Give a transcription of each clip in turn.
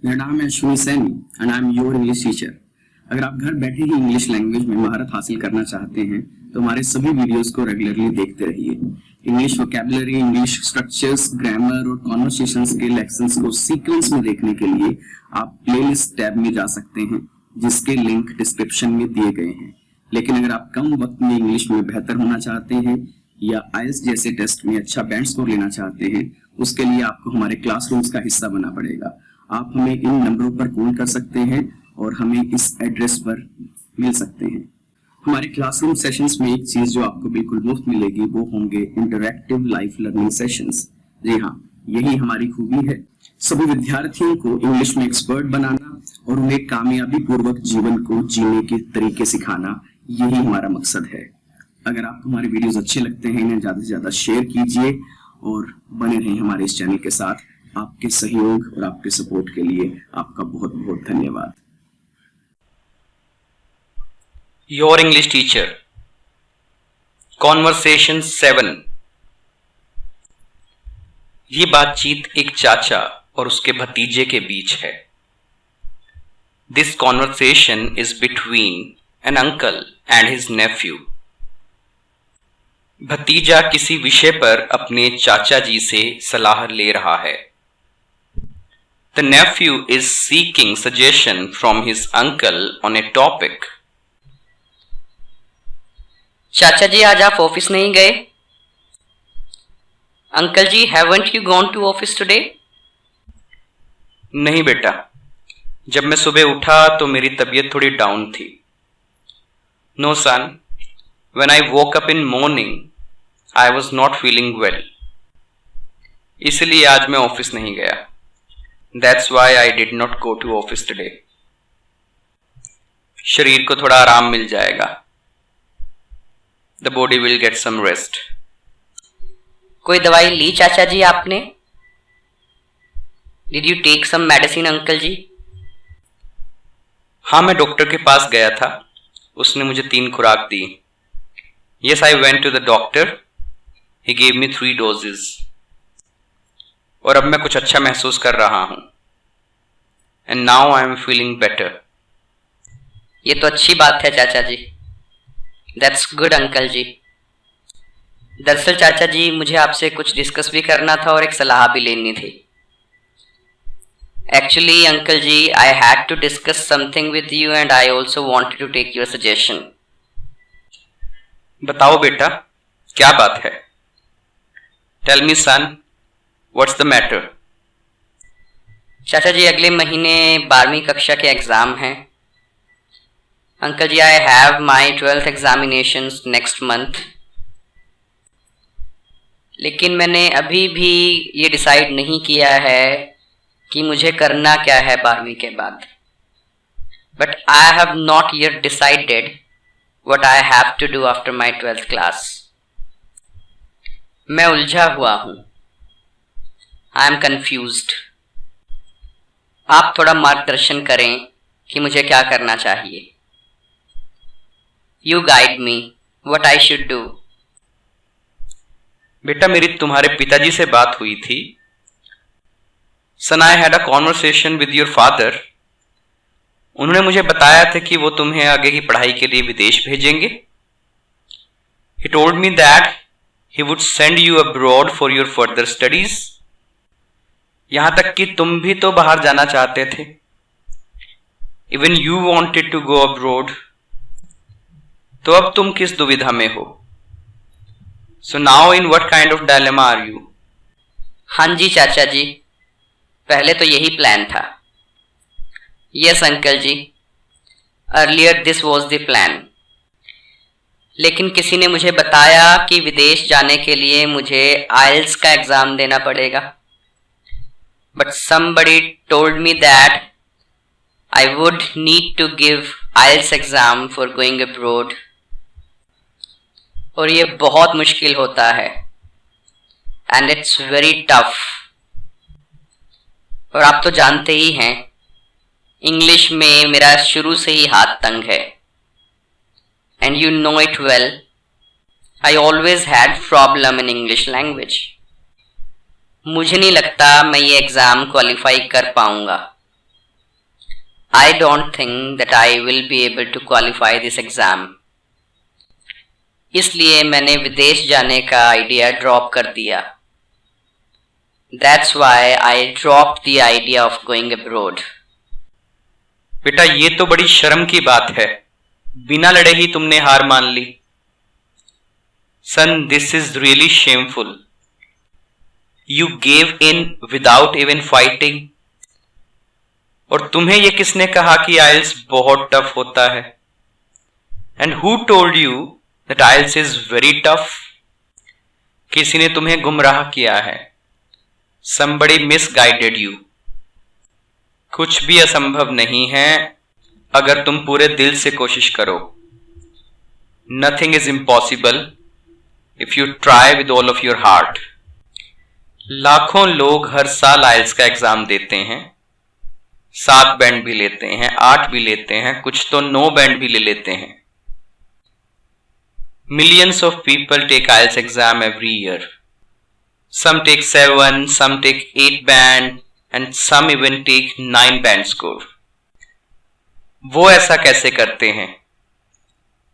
मेरा नाम है Ashwini Saini and I am your English teacher. अगर आप घर बैठे ही इंग्लिश लैंग्वेज में महारत हासिल करना चाहते हैं तो हमारे सभी वीडियोस को रेगुलरली देखते रहिए। English vocabulary, English structures, grammar और कॉन्वर्सेशंस के लेसन्स को सीक्वेंस में देखने के लिए आप प्लेलिस्ट टैब में जा सकते हैं, जिसके लिंक डिस्क्रिप्शन में दिए गए हैं। लेकिन अगर आप कम वक्त में इंग्लिश में बेहतर होना चाहते हैं या आइल्स जैसे टेस्ट में अच्छा बैंड स्कोर लेना चाहते हैं, उसके लिए आपको हमारे क्लासरूम्स का हिस्सा बनना पड़ेगा। आप हमें इन नंबरों पर कॉल कर सकते हैं और हमें इस एड्रेस पर मिल सकते हैं। हमारे क्लासरूम सेशंस में एक चीज जो आपको बिल्कुल मुफ्त मिलेगी वो होंगे इंटरैक्टिव लाइफ लर्निंग सेशंस। जी हाँ, यही हमारी खूबी है, सभी विद्यार्थियों को इंग्लिश में एक्सपर्ट बनाना और उन्हें कामयाबी पूर्वक जीवन को जीने के तरीके सिखाना, यही हमारा मकसद है। अगर आपको हमारे वीडियोस अच्छे लगते हैं, इन्हें ज्यादा से ज्यादा शेयर कीजिए और बने रहें हमारे इस चैनल के साथ। आपके सहयोग और आपके सपोर्ट के लिए आपका बहुत बहुत धन्यवाद। Your English teacher, conversation 7। ये बातचीत एक चाचा और उसके भतीजे के बीच है। This conversation is between an uncle and his Neiphiu. भतीजा किसी विषय पर अपने चाचा जी से सलाह ले रहा है। The nephew is seeking suggestion from his uncle on a topic. चाचा जी, आज आप ऑफिस नहीं गए? Uncle ji, haven't you gone to office today? नहीं बेटा, जब मैं सुबह उठा तो मेरी तबीयत थोड़ी डाउन थी। No son, when I woke up in morning, I was not feeling well. इसलिए आज मैं ऑफिस नहीं गया। That's why I did not go to office today. शरीर को थोड़ा आराम मिल जाएगा। The body will get some rest. कोई दवाई ली चाचा जी आपने? Did you take some medicine uncle ji? हाँ, मैं डॉक्टर के पास गया था, उसने मुझे 3 खुराक दी। Yes, I went to the doctor. He gave me 3 doses. और अब मैं कुछ अच्छा महसूस कर रहा हूं। And now I am feeling better. ये तो अच्छी बात है चाचा जी। That's good अंकल जी। दरअसल चाचा जी, मुझे आपसे कुछ डिस्कस भी करना था और एक सलाह भी लेनी थी। Actually uncle ji, I had to discuss something with you and I also wanted to take your suggestion. बताओ बेटा, क्या बात है? Tell me son. What's the matter? चाचा जी, अगले महीने 12वीं कक्षा के एग्जाम हैं। Uncle ji, I have my 12th examinations next month. लेकिन मैंने अभी भी ये डिसाइड नहीं किया है कि मुझे करना क्या है 12वीं के बाद। But I have not yet decided what I have to do after my 12th class. मैं उलझा हुआ हूँ। I am confused. आप थोड़ा मार्गदर्शन करें कि मुझे क्या करना चाहिए। You guide me what I should do. बेटा, मेरी तुम्हारे पिताजी से बात हुई थी। Son, I had a conversation with your father. उन्होंने मुझे बताया था कि वो तुम्हें आगे की पढ़ाई के लिए विदेश भेजेंगे। He told me that he would send you abroad for your further studies. यहां तक कि तुम भी तो बाहर जाना चाहते थे। Even you wanted to go abroad. तो अब तुम किस दुविधा में हो? So now in what kind of dilemma are you? हाँ जी चाचा जी, पहले तो यही प्लान था। Yes uncle ji, earlier this was the plan. लेकिन किसी ने मुझे बताया कि विदेश जाने के लिए मुझे आइल्स का एग्जाम देना पड़ेगा। But somebody told me that I would need to give IELTS exam for going abroad. और ये बहुत मुश्किल होता है and it's very tough. और आप तो जानते ही हैं, इंग्लिश में मेरा शुरू से ही हाथ तंग है and you know it well. I always had problem in English language. मुझे नहीं लगता मैं ये एग्ज़ाम क्वालिफाई कर पाऊंगा। I don't think that I will be able to qualify this exam. इसलिए मैंने विदेश जाने का आइडिया ड्रॉप कर दिया. That's why I dropped the idea of going abroad. बेटा ये तो बड़ी शर्म की बात है, बिना लड़े ही तुमने हार मान ली. Son, this is really shameful. You gave in without even fighting. और तुम्हें ये किसने कहा कि आइल्स बहुत टफ होता है? And who told you that IELTS is very tough? किसी ने तुम्हें गुमराह किया है. Somebody misguided you. कुछ भी असंभव नहीं है अगर तुम पूरे दिल से कोशिश करो. Nothing is impossible if you try with all of your heart. लाखों लोग हर साल आइल्स का एग्जाम देते हैं. 7 बैंड भी लेते हैं, 8 भी लेते हैं, कुछ तो 9 बैंड भी ले लेते हैं. Millions of people take IELTS exam every year. Some take 7, some take 8 band, and some even take 9 band score. वो ऐसा कैसे करते हैं?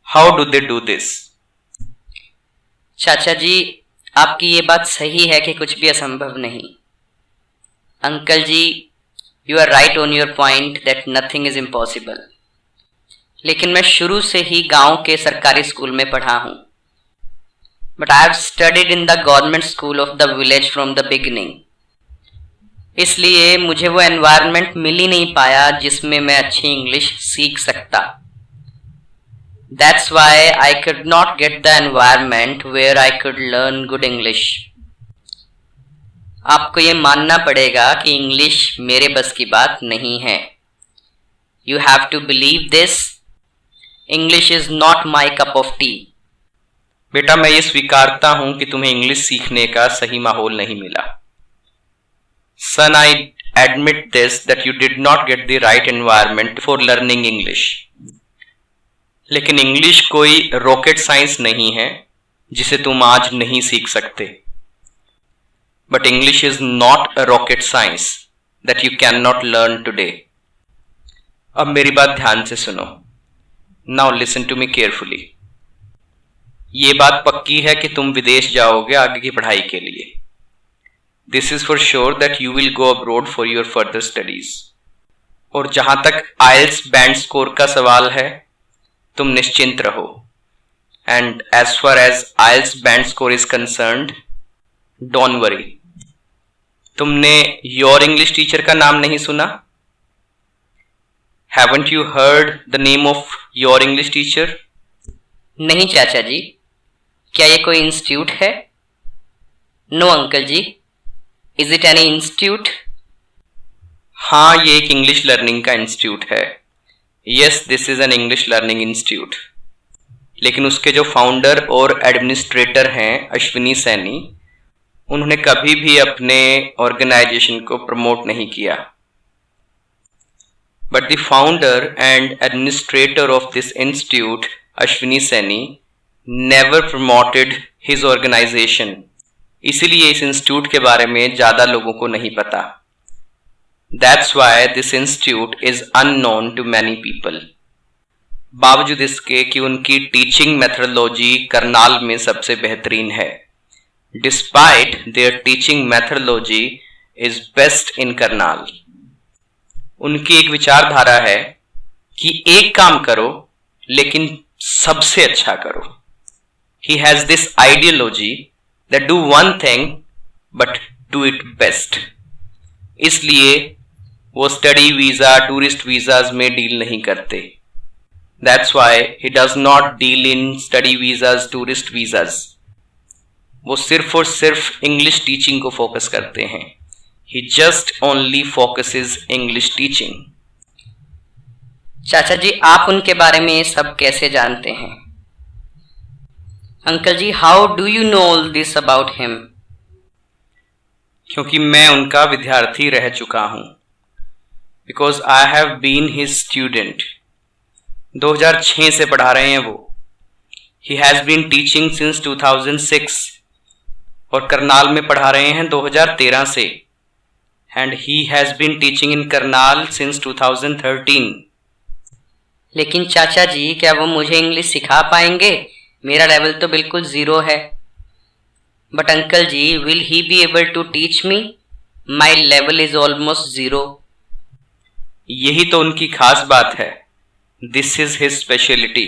How do they do this? चाचा जी, आपकी ये बात सही है कि कुछ भी असंभव नहीं. Uncle ji, you are right on your point that nothing is impossible. लेकिन मैं शुरू से ही गांव के सरकारी स्कूल में पढ़ा हूँ. But I have studied in the government school of the village from the beginning. इसलिए मुझे वो एनवायरनमेंट मिल ही नहीं पाया जिसमें मैं अच्छी इंग्लिश सीख सकता. That's why I could not get the environment where I could learn good English. आपको ये मानना पड़ेगा कि इंग्लिश मेरे बस की बात नहीं है. You have to believe this. English is not my cup of tea. बेटा मैं ये स्वीकारता हूं कि तुम्हें इंग्लिश सीखने का सही माहौल नहीं मिला. Son, I admit this that you did not get the right environment for learning English. लेकिन इंग्लिश कोई रॉकेट साइंस नहीं है जिसे तुम आज नहीं सीख सकते. But English is not a rocket science that you cannot learn today. अब मेरी बात ध्यान से सुनो. Now listen to me carefully. ये बात पक्की है कि तुम विदेश जाओगे आगे की पढ़ाई के लिए. This is for sure that you will go abroad for your further studies. और जहां तक IELTS बैंड स्कोर का सवाल है, तुम निश्चिंत रहो. And as far as IELTS band score is concerned, don't worry. तुमने योर इंग्लिश टीचर का नाम नहीं सुना? Haven't you heard the name of your English teacher? नहीं चाचा जी, क्या ये कोई इंस्टीट्यूट है? No uncle ji, is it any institute? हाँ, ये एक इंग्लिश लर्निंग का इंस्टीट्यूट है. Yes, this is an English learning institute. लेकिन उसके जो फाउंडर और एडमिनिस्ट्रेटर हैं अश्विनी सैनी, उन्होंने कभी भी अपने ऑर्गेनाइजेशन को प्रमोट नहीं किया. But the founder and administrator of this institute, Ashwini Saini, never promoted his organization. इसीलिए इस इंस्टीट्यूट के बारे में ज़्यादा लोगों को नहीं पता. That's why this institute is unknown to many people. बावजूद इसके कि उनकी टीचिंग मेथडोलॉजी करनाल में सबसे बेहतरीन है. Despite their teaching methodology is best in Karnal. उनकी एक विचारधारा है कि एक काम करो लेकिन सबसे अच्छा करो. He has this ideology that do one thing but do it best. इसलिए वो स्टडी वीजा, टूरिस्ट वीजाज में डील नहीं करते. That's why he does not deal in study visas, tourist visas. वो सिर्फ और सिर्फ इंग्लिश टीचिंग को फोकस करते हैं. He just only focuses English teaching. चाचा जी, आप उनके बारे में ये सब कैसे जानते हैं? Uncle ji, how do you know all this about him? क्योंकि मैं उनका विद्यार्थी रह चुका हूं. Because I have been his student. 2006 से पढ़ा रहे हैं वो. He has been teaching since 2006 और करनाल में पढ़ा रहे हैं 2013 से. and he has been teaching in Karnal since 2013. लेकिन चाचा जी क्या वो मुझे इंग्लिश सिखा पाएंगे? मेरा लेवल तो बिल्कुल ज़ीरो है। But uncle ji, will he be able to teach me? My level is almost zero. यही तो उनकी खास बात है। This is his speciality.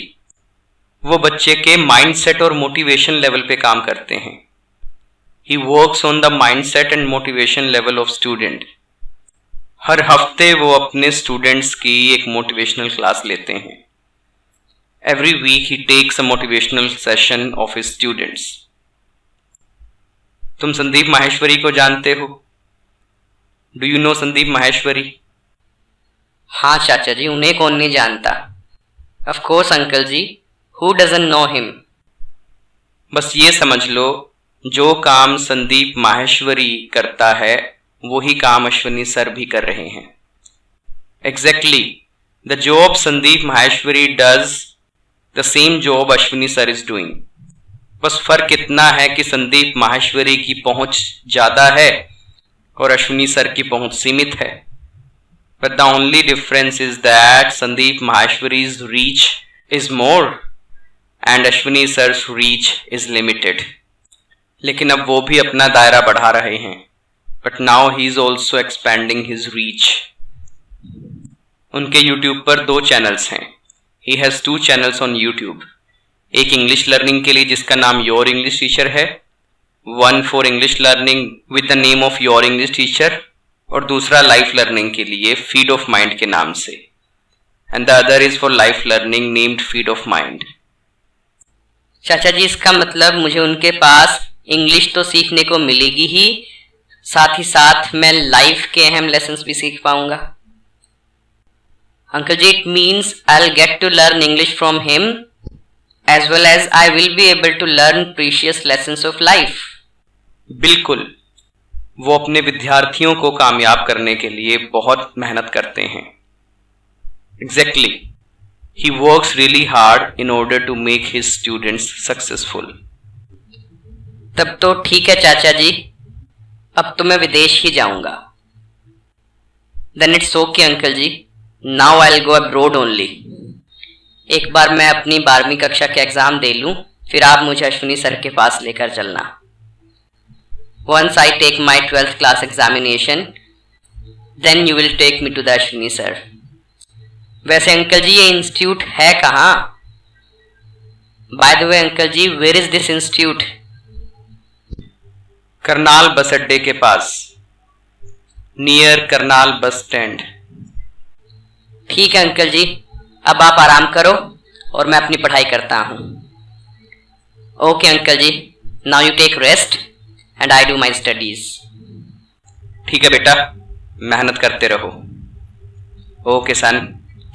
वो बच्चे के माइंडसेट और मोटिवेशन लेवल पे काम करते हैं। He works on the mindset and motivation level of student. हर हफ्ते वो अपने स्टूडेंट्स की एक मोटिवेशनल क्लास लेते हैं। Every week he takes a motivational session of his students. तुम संदीप माहेश्वरी को जानते हो? Do you know Sandeep Maheshwari? हाँ चाचा जी, उन्हें कौन नहीं जानता। Of course uncle ji, who doesn't know him. बस ये समझ लो, जो काम संदीप माहेश्वरी करता है वही काम अश्विनी सर भी कर रहे हैं। Exactly the job Sandeep Maheshwari does, the same job Ashwini sir is doing. बस फर्क इतना है कि संदीप माहेश्वरी की पहुंच ज्यादा है और अश्विनी सर की पहुंच सीमित है। But the only difference is that Sandeep Maheshwari's reach is more and Ashwini sir's reach is limited. लेकिन अब वो भी अपना दायरा बढ़ा रहे हैं। But now he is also expanding his reach. उनके YouTube पर 2 चैनल्स हैं। He has 2 channels on YouTube. एक इंग्लिश लर्निंग के लिए जिसका नाम योर इंग्लिश टीचर है, one for English learning with the name of your English teacher, और दूसरा लाइफ लर्निंग के लिए फीड ऑफ माइंड के नाम से। And the other is for life learning named feed of mind. चाचा जी, इसका मतलब मुझे उनके पास इंग्लिश तो सीखने को मिलेगी ही, साथ ही साथ मैं लाइफ के अहम लेसन्स भी सीख पाऊंगा। Uncle ji, it means I will get to learn English from him as well as I will be able to learn precious lessons of life. बिल्कुल, वो अपने विद्यार्थियों को कामयाब करने के लिए बहुत मेहनत करते हैं। Exactly, he works really hard in order to make his students successful. तब तो ठीक है चाचा जी, अब तो मैं विदेश ही जाऊंगा। Then it's okay uncle ji, now I will go abroad only. एक बार मैं अपनी 12वीं कक्षा के एग्जाम दे लूं, फिर आप मुझे अश्विनी सर के पास लेकर चलना। Once I take my 12th class examination, then you will take me to the Ashwini sir. वैसे अंकल जी, ये इंस्टीट्यूट है कहाँ? By the way uncle ji, where is this institute? Karnal bus अड्डे के पास, नियर करनाल बस स्टैंड। ठीक है अंकल जी, अब आप आराम करो और मैं अपनी पढ़ाई करता हूँ। Okay uncle ji, now you take rest and I do my studies. ठीक है बेटा, मेहनत करते रहो। ओके सन,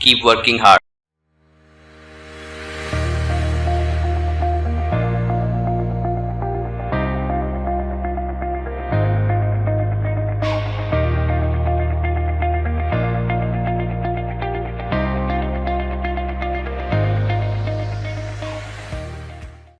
कीप वर्किंग हार्ड।